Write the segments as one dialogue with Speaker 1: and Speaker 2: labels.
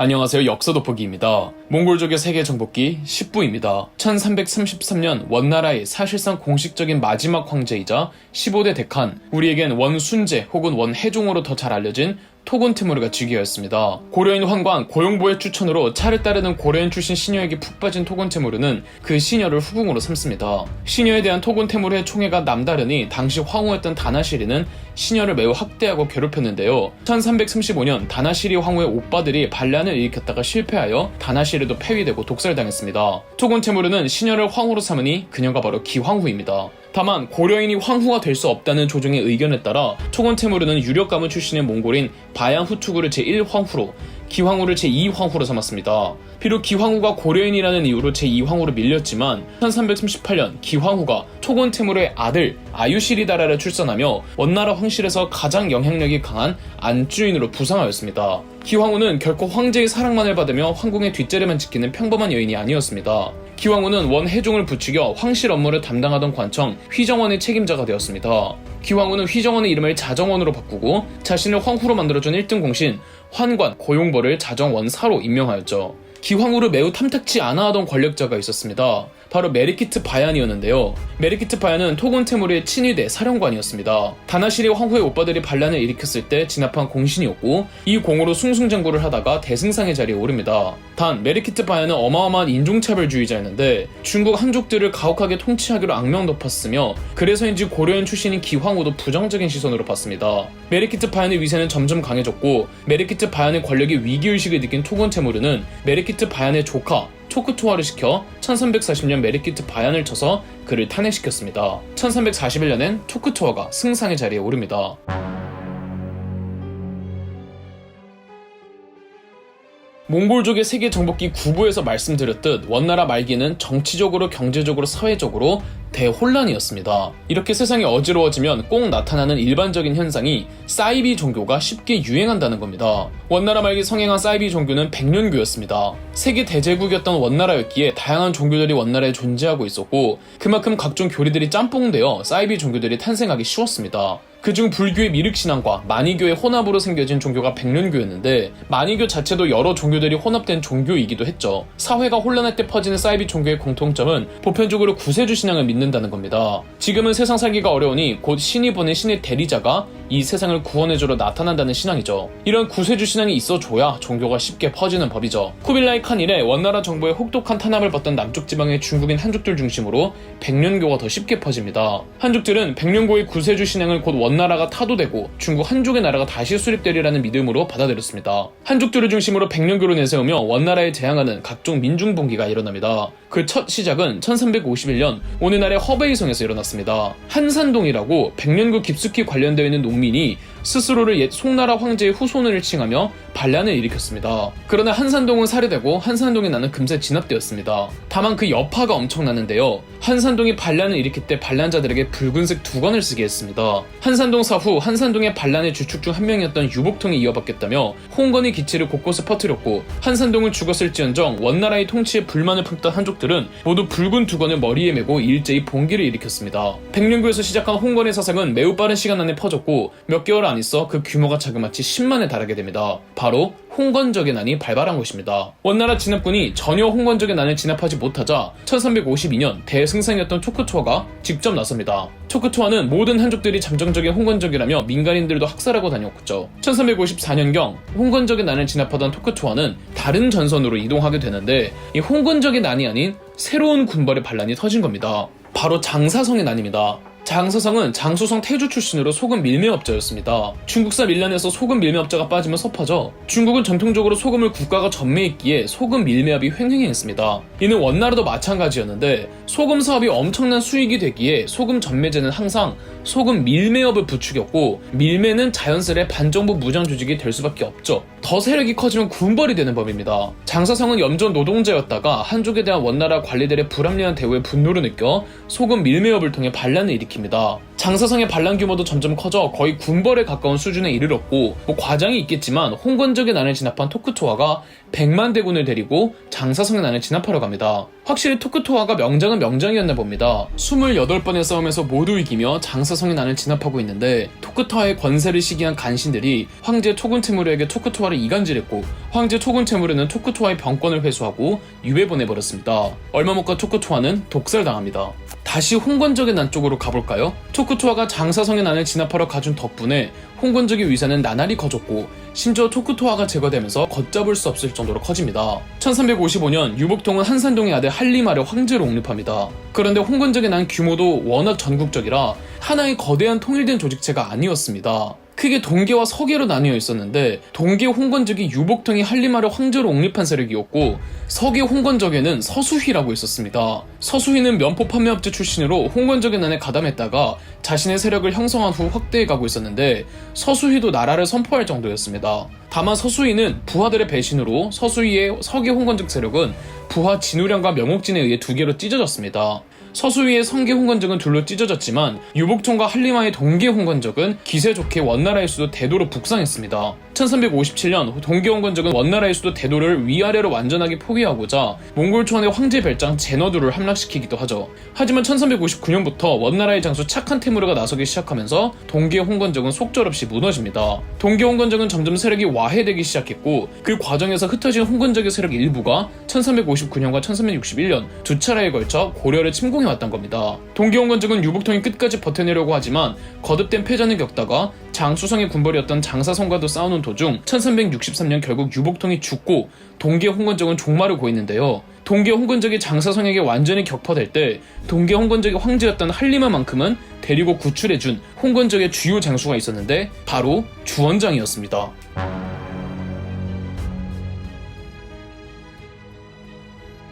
Speaker 1: 안녕하세요. 역사 돋보기입니다. 몽골족의 세계 정복기 10부입니다. 1333년 원나라의 사실상 공식적인 마지막 황제이자 15대 데칸, 우리에겐 원순제 혹은 원해종으로 더 잘 알려진 토군 티무르가 즉위하였습니다. 고려인 환관 고용보의 추천으로 차를 따르는 고려인 출신 시녀에게 푹 빠진 토군 티무르는 그 시녀를 후궁으로 삼습니다. 시녀에 대한 토군 티무르의 총애가 남다르니 당시 황후였던 다나시리는 시녀를 매우 학대하고 괴롭혔는데요. 1335년 다나시리 황후의 오빠들이 반란을 일으켰다가 실패하여 다나시리도 폐위되고 독살당했습니다. 토군 티무르는 시녀를 황후로 삼으니 그녀가 바로 기황후입니다. 다만 고려인이 황후가 될 수 없다는 조정의 의견에 따라 토군 티무르는 유력 가문 출신의 몽골인 바양 후투구를 제1황후로 기황후를 제2황후로 삼았습니다. 비록 기황후가 고려인이라는 이유로 제2황후로 밀렸지만 1338년 기황후가 토군 티무르의 아들 아유시리다라를 출산하며 원나라 황실에서 가장 영향력이 강한 안주인으로 부상하였습니다. 기황후는 결코 황제의 사랑만을 받으며 황궁의 뒷자리만 지키는 평범한 여인이 아니었습니다. 기황후는 원해종을 부추겨 황실 업무를 담당하던 관청 휘정원의 책임자가 되었습니다. 기황후는 휘정원의 이름을 자정원으로 바꾸고 자신을 황후로 만들어준 1등 공신 환관 고용보를 자정원사로 임명하였죠. 기황후를 매우 탐탁치 않아 하던 권력자가 있었습니다. 바로 메리키트 바얀이었는데요. 메리키트 바얀은 토군 티무르의 친위대 사령관이었습니다. 다나시리 황후의 오빠들이 반란을 일으켰을 때 진압한 공신이었고 이 공으로 숭숭장구를 하다가 대승상의 자리에 오릅니다. 단 메리키트 바얀은 어마어마한 인종차별주의자였는데 중국 한족들을 가혹하게 통치하기로 악명 높았으며 그래서인지 고려인 출신인 기황후도 부정적인 시선으로 봤습니다. 메리키트 바얀의 위세는 점점 강해졌고 메리키트 바얀의 권력의 위기의식을 느낀 토군 티무르는 메리키트 바얀의 조카 토크투아를 시켜 1340년 메리키트 바얀을 쳐서 그를 탄핵시켰습니다. 1341년엔 토크투아가 승상의 자리에 오릅니다. 몽골족의 세계 정복기 9부에서 말씀드렸듯 원나라 말기는 정치적으로, 경제적으로, 사회적으로 대혼란이었습니다. 이렇게 세상이 어지러워지면 꼭 나타나는 일반적인 현상이 사이비 종교가 쉽게 유행한다는 겁니다. 원나라 말기 성행한 사이비 종교는 백년교였습니다. 세계 대제국이었던 원나라였기에 다양한 종교들이 원나라에 존재하고 있었고 그만큼 각종 교리들이 짬뽕되어 사이비 종교들이 탄생하기 쉬웠습니다. 그중 불교의 미륵신앙과 마니교의 혼합으로 생겨진 종교가 백년교였는데 마니교 자체도 여러 종교들이 혼합된 종교이기도 했죠. 사회가 혼란할 때 퍼지는 사이비 종교의 공통점은 보편적으로 구세주 신앙을 믿는다는 겁니다. 지금은 세상 살기가 어려우니 곧 신이 보낸 신의 대리자가 이 세상을 구원해주러 나타난다는 신앙이죠. 이런 구세주 신앙이 있어줘야 종교가 쉽게 퍼지는 법이죠. 쿠빌라이 칸 이래 원나라 정부의 혹독한 탄압을 받던 남쪽 지방의 중국인 한족들 중심으로 백년교가 더 쉽게 퍼집니다. 한족들은 백년교의 구세주 신앙을 곧 원나라가 타도되고 중국 한족의 나라가 다시 수립되리라는 믿음으로 받아들였습니다. 한족들을 중심으로 백년교를 내세우며 원나라에 재앙하는 각종 민중봉기가 일어납니다. 그 첫 시작은 1351년 어느 날의 허베이성에서 일어났습니다. 한산동이라고 백년교 깊숙이 관련되어 있는 농민이 스스로를 옛 송나라 황제의 후손을 칭하며 반란을 일으켰습니다. 그러나 한산동은 살해되고 한산동의 나는 금세 진압되었습니다. 다만 그 여파가 엄청나는데요. 한산동이 반란을 일으킬 때 반란자들에게 붉은색 두건을 쓰게 했습니다. 한산동 사후 한산동의 반란의 주축 중 한 명이었던 유복통이 이어받겠다며 홍건의 기치를 곳곳에 퍼뜨렸고 한산동을 죽었을지언정 원나라의 통치에 불만을 품던 한족들은 모두 붉은 두건을 머리에 메고 일제히 봉기를 일으켰습니다. 백년교에서 시작한 홍건의 사상은 매우 빠른 시간 안에 퍼졌고 몇 개월 안 있어 그 규모가 자그마치 10만에 달하게 됩니다. 바로 홍건적의 난이 발발한 것입니다. 원나라 진압군이 전혀 홍건적의 난을 진압하지 못하자 1352년 대승상이었던 토크투아가 직접 나섭니다. 토크투아는 모든 한족들이 잠정적인 홍건적이라며 민간인들도 학살하고 다녔죠. 1354년경 홍건적의 난을 진압하던 토크투아는 다른 전선으로 이동하게 되는데 이 홍건적의 난이 아닌 새로운 군벌의 반란이 터진 겁니다. 바로 장사성의 난입니다. 장사성은 장수성 태조 출신으로 소금 밀매업자였습니다. 중국산 밀란에서 소금 밀매업자가 빠지면 섭하죠. 중국은 전통적으로 소금을 국가가 전매했기에 소금 밀매업이 횡행했습니다. 이는 원나라도 마찬가지였는데 소금 사업이 엄청난 수익이 되기에 소금 전매제는 항상 소금 밀매업을 부추겼고 밀매는 자연스레 반정부 무장 조직이 될 수밖에 없죠. 더 세력이 커지면 군벌이 되는 법입니다. 장사성은 염전 노동자였다가 한족에 대한 원나라 관리들의 불합리한 대우에 분노를 느껴 소금 밀매업을 통해 반란을 일으킵니다. 장사성의 반란 규모도 점점 커져 거의 군벌에 가까운 수준에 이르렀고, 과장이 있겠지만 홍건적의 난을 진압한 토쿠토와가 100만 대군을 데리고 장사성의 난을 진압하러 갑니다. 확실히 토쿠토와가 명장은 명장이었나 봅니다. 28번의 싸움에서 모두 이기며 장사성의 난을 진압하고 있는데, 토쿠토와의 권세를 시기한 간신들이 황제 토군테무르에게 토쿠토와를 이간질했고, 황제 토군테무르는 토쿠토와의 병권을 회수하고 유배 보내버렸습니다. 얼마 못 가 토쿠토와는 독살당합니다. 다시 홍건적의 난 쪽으로 가볼까요? 토쿠토와가 장사성의 난을 진압하러 가준 덕분에 홍건적의 위세는 나날이 커졌고, 심지어 토쿠토와가 제거되면서 걷잡을 수 없을 정도로 커집니다. 1355년 유복통은 한산동의 아들 한리마를 황제로 옹립합니다. 그런데 홍건적의 난 규모도 워낙 전국적이라 하나의 거대한 통일된 조직체가 아니었습니다. 크게 동계와 서계로 나뉘어 있었는데, 동계 홍건적이 유복통이 한리마를 황제로 옹립한 세력이었고, 서계 홍건적에는 서수휘라고 있었습니다. 서수휘는 면포 판매업체 출신으로 홍건적의 난에 가담했다가 자신의 세력을 형성한 후 확대해가고 있었는데, 서수휘도 나라를 선포할 정도였습니다. 다만 서수휘는 부하들의 배신으로 서수휘의 서계 홍건적 세력은 부하 진우량과 명옥진에 의해 두 개로 찢어졌습니다. 서수위의 성계 홍건적은 둘로 찢어졌지만 유복통과 한리마의 동계 홍건적은 기세 좋게 원나라의 수도 대도로 북상했습니다. 1357년 동계 홍건적은 원나라의 수도 대도를 위아래로 완전하게 포기하고자 몽골 초원의 황제 별장 제너두를 함락시키기도 하죠. 하지만 1359년부터 원나라의 장수 착한 테무르가 나서기 시작하면서 동계 홍건적은 속절없이 무너집니다. 동계 홍건적은 점점 세력이 와해되기 시작했고, 그 과정에서 흩어진 홍건적의 세력 일부가 1359년과 1361년 두 차례에 걸쳐 고려를 침공해왔던 겁니다. 동계 홍건적은 유복통이 끝까지 버텨내려고 하지만 거듭된 패전을 겪다가 장수성의 군벌이었던 장사성과도 싸우는 도중 1363년 결국 유복통이 죽고 동계 홍건적은 종말을 고했는데요. 동계 홍건적이 장사성에게 완전히 격파될 때 동계 홍건적의 황제였던 한리마만큼은 데리고 구출해준 홍건적의 주요 장수가 있었는데, 바로 주원장이었습니다.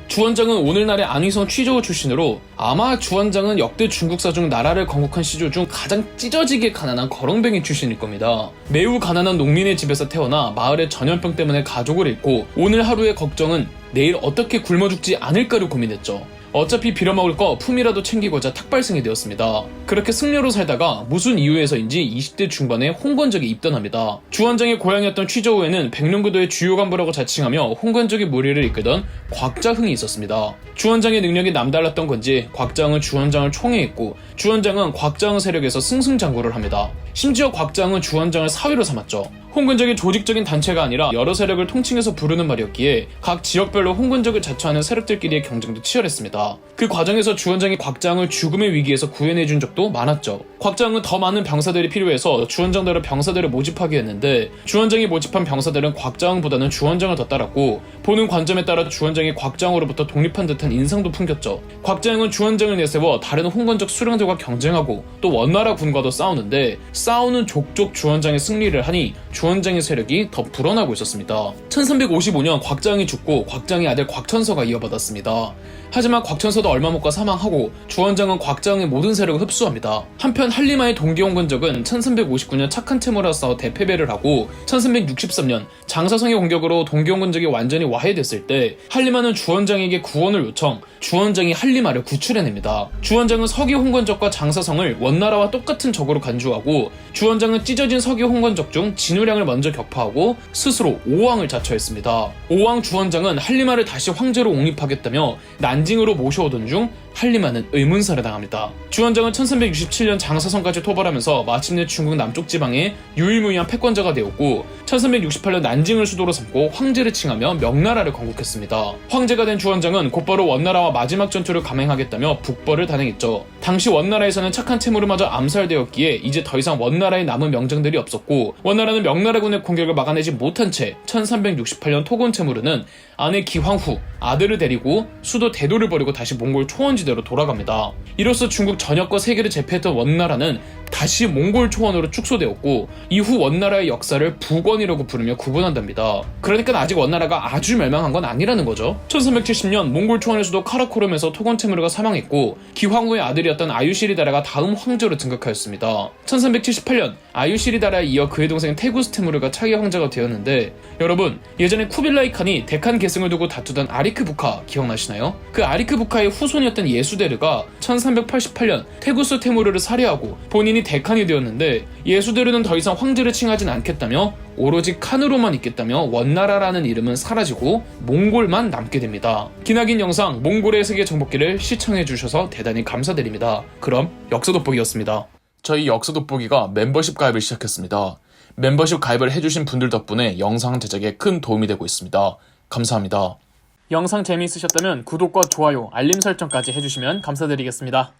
Speaker 1: 주원장은 오늘날의 안휘성 취저우 출신으로, 아마 주원장은 역대 중국사 중 나라를 건국한 시조 중 가장 찢어지게 가난한 거렁뱅이 출신일 겁니다. 매우 가난한 농민의 집에서 태어나 마을의 전염병 때문에 가족을 잃고, 오늘 하루의 걱정은 내일 어떻게 굶어 죽지 않을까를 고민했죠. 어차피 빌어먹을 거 품이라도 챙기고자 탁발생이 되었습니다. 그렇게 승려로 살다가 무슨 이유에서인지 20대 중반에 홍건적이 입단합니다. 주원장의 고향이었던 취저우에는 백룡구도의 주요 간부라고 자칭하며 홍건적의 무리를 이끌던 곽자흥이 있었습니다. 주원장의 능력이 남달랐던 건지 곽자흥은 주원장을 총애했고, 주원장은 곽자흥 세력에서 승승장구를 합니다. 심지어 곽자흥은 주원장을 사위로 삼았죠. 홍건적이 조직적인 단체가 아니라 여러 세력을 통칭해서 부르는 말이었기에 각 지역별로 홍건적을 자처하는 세력들끼리의 경쟁도 치열했습니다. 그 과정에서 주원장이 곽자흥을 죽음의 위기에서 구해내준 적도 많았죠. 곽자흥은 더 많은 병사들이 필요해서 주원장대로 병사들을 모집하게 했는데, 주원장이 모집한 병사들은 곽자흥보다는 주원장을 더 따랐고, 보는 관점에 따라 주원장이 곽자흥으로부터 독립한 듯한 인상도 풍겼죠. 곽자흥은 주원장을 내세워 다른 홍건적 수령들과 경쟁하고 또 원나라 군과도 싸우는데, 싸우는 족족 주원장의 승리를 하니 주원장의 세력이 더 불어나고 있었습니다. 1355년 곽자흥이 죽고 곽자흥의 아들 곽천서가 이어받았습니다. 하지만 곽천서도 얼마 못 가 사망하고 주원장은 곽자흥의 모든 세력을 흡수합니다. 한편 한리마의 동계 홍건적은 1359년 착한 테무르와 싸워 대패배를 하고, 1363년 장사성의 공격으로 동계 홍건적이 완전히 와해됐을 때 한리마는 주원장에게 구원을 요청, 주원장이 한리마를 구출해냅니다. 주원장은 서기 홍건적과 장사성을 원나라와 똑같은 적으로 간주하고, 주원장은 찢어진 서기 홍건적 중 진우량을 먼저 격파하고 스스로 오왕을 자처했습니다. 오왕 주원장은 한리마를 다시 황제로 옹립하겠다며 난징으로 모셔오던 중 한리마는 의문사를 당합니다. 주원장은 1367년 장사성까지 토벌하면서 마침내 중국 남쪽 지방의 유일무이한 패권자가 되었고, 1368년 난징을 수도로 삼고 황제를 칭하며 명나라를 건국했습니다. 황제가 된 주원장은 곧바로 원나라와 마지막 전투를 감행하겠다며 북벌을 단행했죠. 당시 원나라에서는 착한 테무르마저 암살되었기에 이제 더 이상 원나라에 남은 명장들이 없었고, 원나라는 명나라군의 공격을 막아내지 못한 채 1368년 토곤 테무르는 아내 기황후, 아들을 데리고 수도 대도를 버리고 다시 몽골 초원지대로 돌아갑니다. 이로써 중국 전역과 세계를 제패했던 원나라는 다시 몽골 초원으로 축소되었고, 이후 원나라의 역사를 북원이라고 부르며 구분한답니다. 그러니까 아직 원나라가 아주 멸망한 건 아니라는 거죠. 1370년 몽골 초원의 수도 카라코름에서 토곤 테무르가 사망했고, 기황후의 아들이었던 아유시리다라가 다음 황제로 등극하였습니다. 1378년 아유시리다라에 이어 그의 동생 테구스 테무르가 차기 황제가 되었는데, 여러분 예전에 쿠빌라이 칸이 데칸 계승을 두고 다투던 아리크 부카 기억나시나요? 그 아리크 부카의 후손이었던 예수데르가 1388년 테구스 테무르를 살해하고 본인이 데칸이 되었는데, 예수데르는 더 이상 황제를 칭하진 않겠다며 오로지 칸으로만 있겠다며 원나라라는 이름은 사라지고 몽골만 남게 됩니다. 기나긴 영상 몽골의 세계 정복기를 시청해주셔서 대단히 감사드립니다. 그럼 역사 돋보기였습니다. 저희 역사 돋보기가 멤버십 가입을 시작했습니다. 멤버십 가입을 해주신 분들 덕분에 영상 제작에 큰 도움이 되고 있습니다. 감사합니다. 영상 재미있으셨다면 구독과 좋아요, 알림 설정까지 해주시면 감사드리겠습니다.